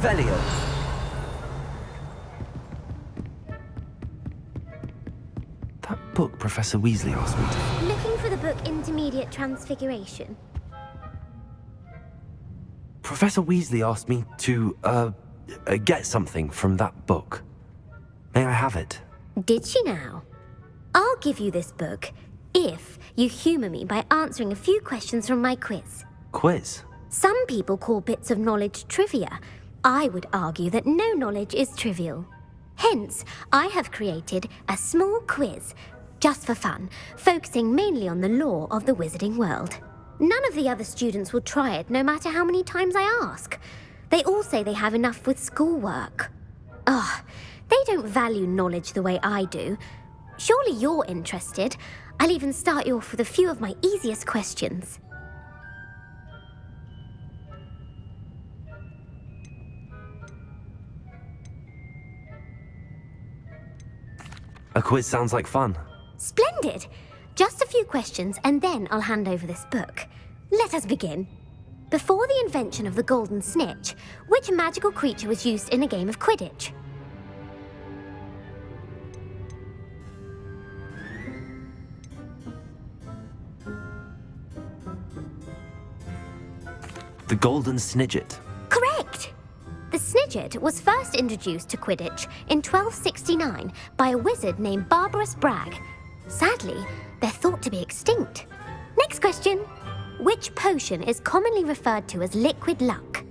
Revelio. That book Professor Weasley asked me to... Looking for the book Intermediate Transfiguration? Professor Weasley asked me to, get something from that book. May I have it? Did she now? I'll give you this book if you humour me by answering a few questions from my quiz. Quiz? Some people call bits of knowledge trivia. I would argue that no knowledge is trivial. Hence, I have created a small quiz, just for fun, focusing mainly on the lore of the wizarding world. None of the other students will try it, no matter how many times I ask. They all say they have enough with schoolwork. Ugh, they don't value knowledge the way I do. Surely you're interested. I'll even start you off with a few of my easiest questions. A quiz sounds like fun. Splendid! Just a few questions and then I'll hand over this book. Let us begin. Before the invention of the golden snitch, which magical creature was used in a game of Quidditch? The Golden Snidget. Correct! The Snidget was first introduced to Quidditch in 1269 by a wizard named Barbarous Bragg. Sadly, they're thought to be extinct. Next question. Which potion is commonly referred to as liquid luck?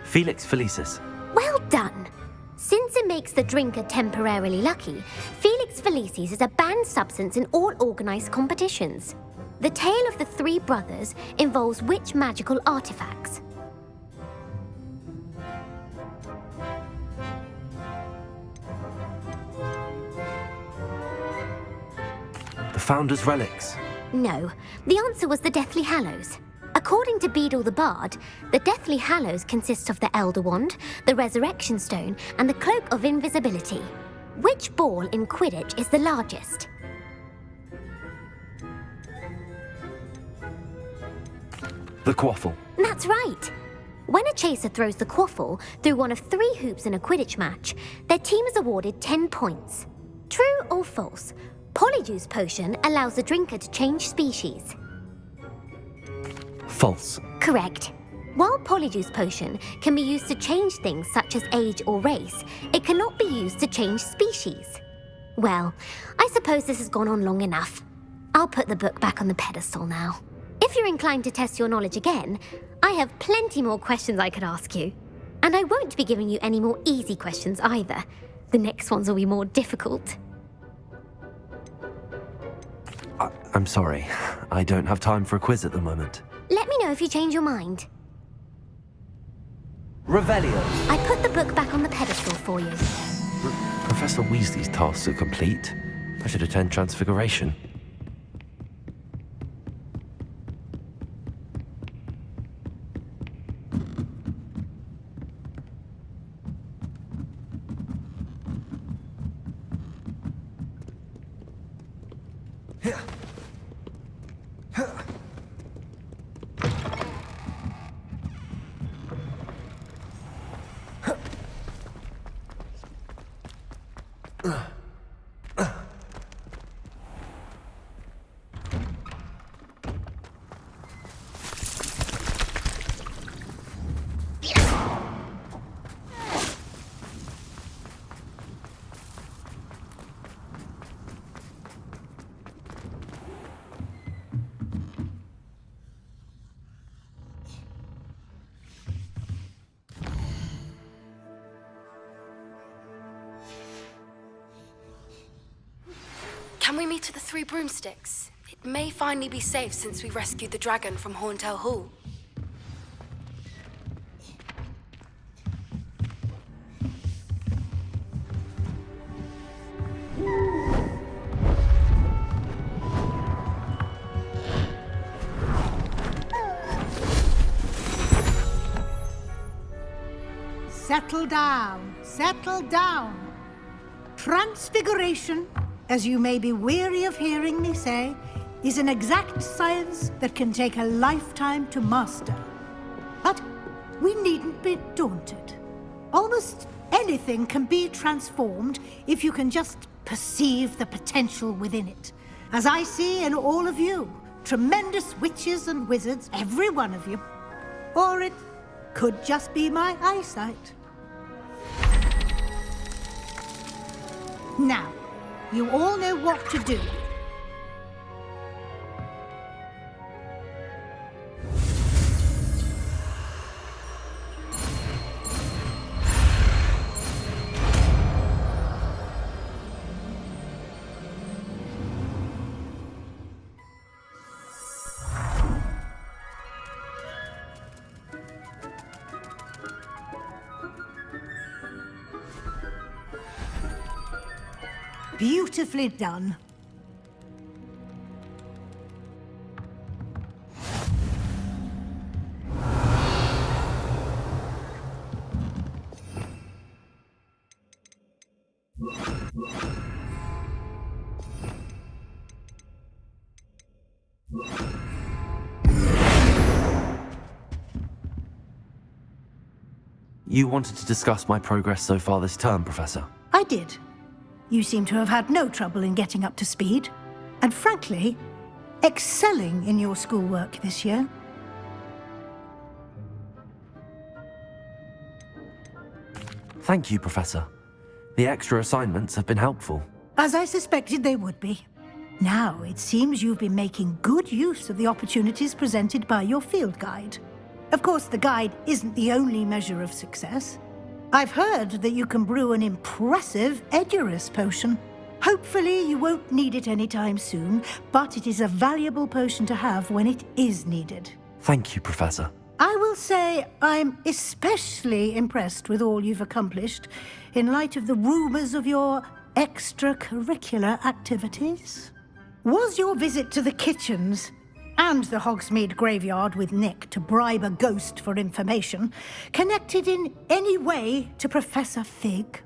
Felix Felicis. Well done! Since it makes the drinker temporarily lucky, Felix Felicis is a banned substance in all organised competitions. The tale of the three brothers involves which magical artifacts? The Founder's Relics. No, the answer was the Deathly Hallows. According to Beadle the Bard, the Deathly Hallows consist of the Elder Wand, the Resurrection Stone, and the Cloak of Invisibility. Which ball in Quidditch is the largest? The Quaffle. That's right. When a chaser throws the quaffle through one of 3 hoops in a Quidditch match, their team is awarded 10 points. True or false? Polyjuice Potion allows the drinker to change species. False. Correct. While Polyjuice Potion can be used to change things such as age or race, it cannot be used to change species. Well, I suppose this has gone on long enough. I'll put the book back on the pedestal now. If you're inclined to test your knowledge again, I have plenty more questions I could ask you. And I won't be giving you any more easy questions either. The next ones will be more difficult. I'm sorry. I don't have time for a quiz at the moment. Let me know if you change your mind. Revelio. I put the book back on the pedestal for you. Professor Weasley's tasks are complete. I should attend Transfiguration. Can we meet at the Three Broomsticks? It may finally be safe since we rescued the dragon from Horntail Hall. Settle down, settle down. Transfiguration, as you may be weary of hearing me say, is an exact science that can take a lifetime to master. But we needn't be daunted. Almost anything can be transformed if you can just perceive the potential within it. As I see in all of you, tremendous witches and wizards, every one of you. Or it could just be my eyesight. Now, you all know what to do. Beautifully done. You wanted to discuss my progress so far this term, Professor? I did. You seem to have had no trouble in getting up to speed, and frankly, excelling in your schoolwork this year. Thank you, Professor. The extra assignments have been helpful. As I suspected they would be. Now, it seems you've been making good use of the opportunities presented by your field guide. Of course, the guide isn't the only measure of success. I've heard that you can brew an impressive Edurus potion. Hopefully you won't need it anytime soon, but it is a valuable potion to have when it is needed. Thank you, Professor. I will say I'm especially impressed with all you've accomplished in light of the rumors of your extracurricular activities. Was your visit to the kitchens and the Hogsmeade graveyard with Nick to bribe a ghost for information connected in any way to Professor Fig?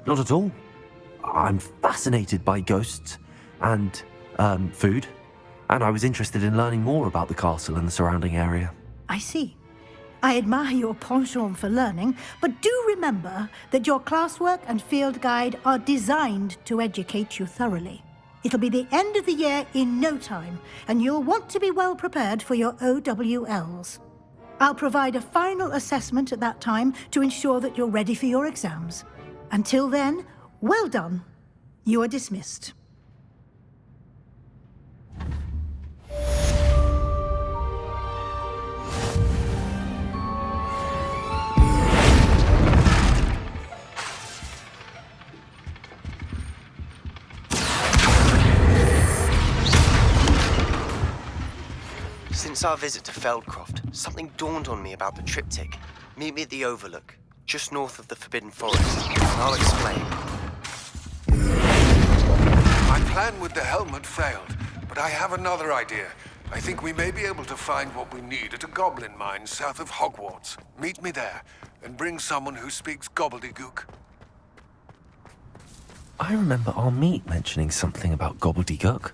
Not at all. I'm fascinated by ghosts and food, and I was interested in learning more about the castle and the surrounding area. I see. I admire your penchant for learning, but do remember that your classwork and field guide are designed to educate you thoroughly. It'll be the end of the year in no time, and you'll want to be well prepared for your OWLs. I'll provide a final assessment at that time to ensure that you're ready for your exams. Until then, well done. You are dismissed. Since our visit to Feldcroft, something dawned on me about the triptych. Meet me at the Overlook, just north of the Forbidden Forest, and I'll explain. My plan with the helmet failed, but I have another idea. I think we may be able to find what we need at a goblin mine south of Hogwarts. Meet me there, and bring someone who speaks gobbledygook. I remember our meet mentioning something about gobbledygook.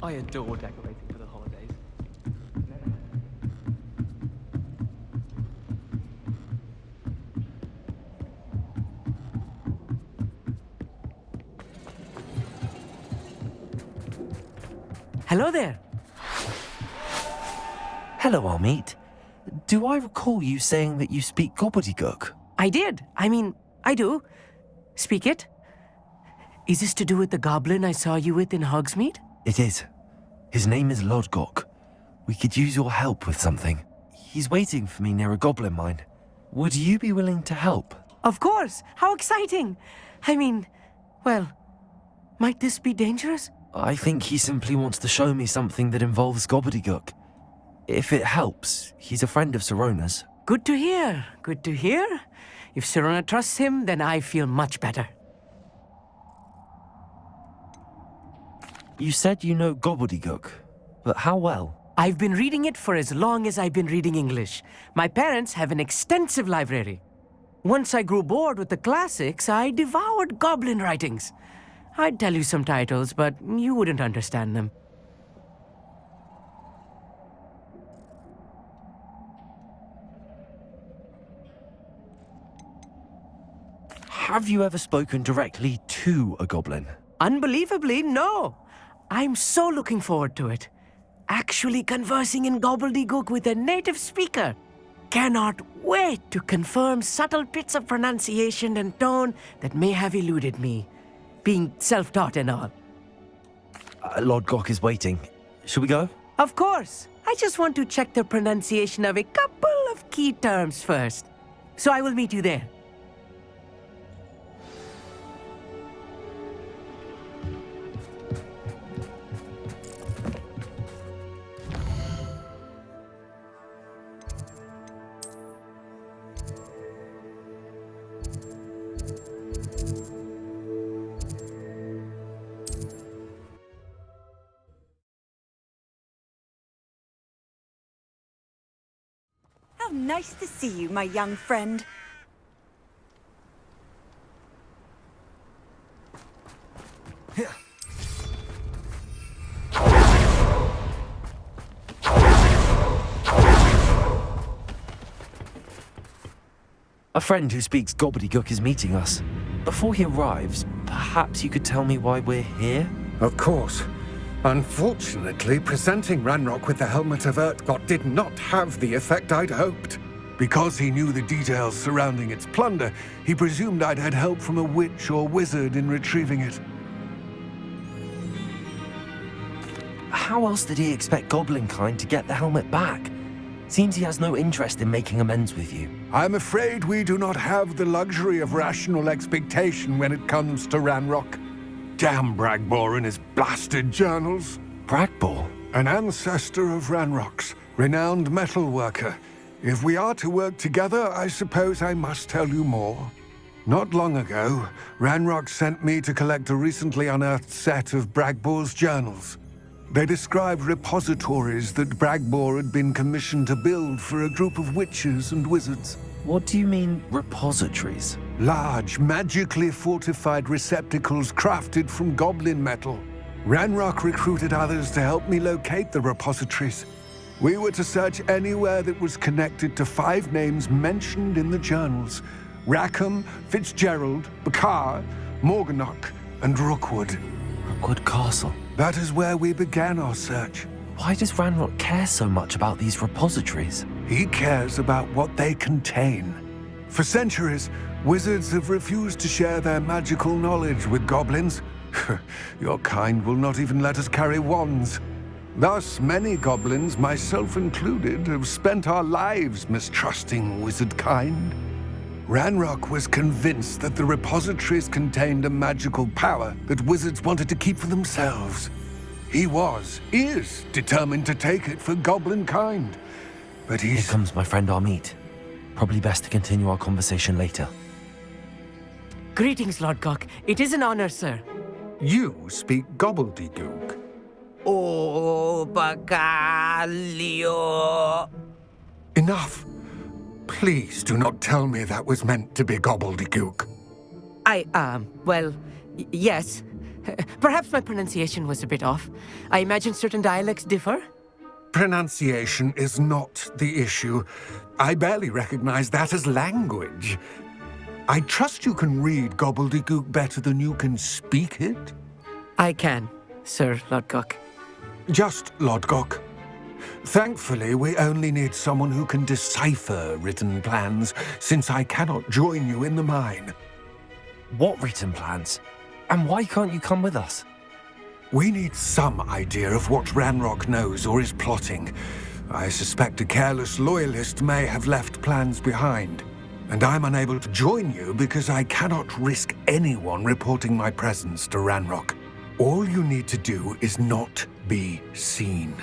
I adore decorating for the holidays. Hello there. Hello, Armeet. Do I recall you saying that you speak gobbledygook? I did. I do. Speak it. Is this to do with the goblin I saw you with in Hogsmeade? It is. His name is Lodgok. We could use your help with something. He's waiting for me near a goblin mine. Would you be willing to help? Of course! How exciting! I mean, well, might this be dangerous? I think he simply wants to show me something that involves gobbledygook. If it helps, he's a friend of Sirona's. Good to hear. Good to hear. If Sirona trusts him, then I feel much better. You said you know gobbledygook, but how well? I've been reading it for as long as I've been reading English. My parents have an extensive library. Once I grew bored with the classics, I devoured goblin writings. I'd tell you some titles, but you wouldn't understand them. Have you ever spoken directly to a goblin? Unbelievably, no. I'm so looking forward to it. Actually conversing in gobbledygook with a native speaker. Cannot wait to confirm subtle bits of pronunciation and tone that may have eluded me, being self-taught and all. Lodgok is waiting. Shall we go? Of course. I just want to check the pronunciation of a couple of key terms first. So I will meet you there. How nice to see you, my young friend. A friend who speaks gobbledygook is meeting us. Before he arrives, perhaps you could tell me why we're here? Of course. Unfortunately, presenting Ranrock with the Helmet of Urtkot did not have the effect I'd hoped. Because he knew the details surrounding its plunder, he presumed I'd had help from a witch or wizard in retrieving it. How else did he expect Goblinkind to get the helmet back? Seems he has no interest in making amends with you. I'm afraid we do not have the luxury of rational expectation when it comes to Ranrock. Damn Bragbor and his blasted journals. Bragbor? An ancestor of Ranrock's, renowned metal worker. If we are to work together, I suppose I must tell you more. Not long ago, Ranrock sent me to collect a recently unearthed set of Bragbor's journals. They described repositories that Bragbor had been commissioned to build for a group of witches and wizards. What do you mean, repositories? Large, magically fortified receptacles crafted from goblin metal. Ranrock recruited others to help me locate the repositories. We were to search anywhere that was connected to 5 names mentioned in the journals: Rackham, Fitzgerald, Bakar, Morganach, and Rookwood. Rookwood Castle. That is where we began our search. Why does Ranrock care so much about these repositories? He cares about what they contain. For centuries, wizards have refused to share their magical knowledge with goblins. Your kind will not even let us carry wands. Thus, many goblins, myself included, have spent our lives mistrusting wizard kind. Ranrock was convinced that the repositories contained a magical power that wizards wanted to keep for themselves. He is determined to take it for goblin kind. But Here comes my friend Amit. Probably best to continue our conversation later. Greetings, Lodgok. It is an honor, sir. You speak gobbledygook. Oh, Bagalio. Enough. Please do not tell me that was meant to be gobbledygook. Well, yes. Perhaps my pronunciation was a bit off. I imagine certain dialects differ. Pronunciation is not the issue. I barely recognize that as language. I trust you can read gobbledygook better than you can speak it? I can, Sir Lodgok. Just Lodgok. Thankfully, we only need someone who can decipher written plans, since I cannot join you in the mine. What written plans? And why can't you come with us? We need some idea of what Ranrock knows or is plotting. I suspect a careless loyalist may have left plans behind. And I'm unable to join you because I cannot risk anyone reporting my presence to Ranrock. All you need to do is not be seen,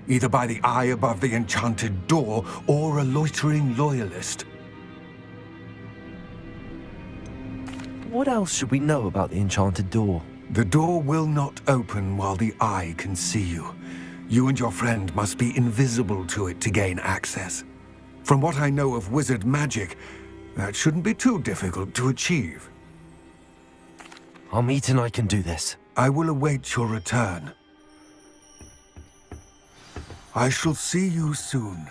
either by the eye above the enchanted door or a loitering loyalist. What else should we know about the enchanted door? The door will not open while the eye can see you. You and your friend must be invisible to it to gain access. From what I know of wizard magic, that shouldn't be too difficult to achieve. Our meet and I can do this. I will await your return. I shall see you soon.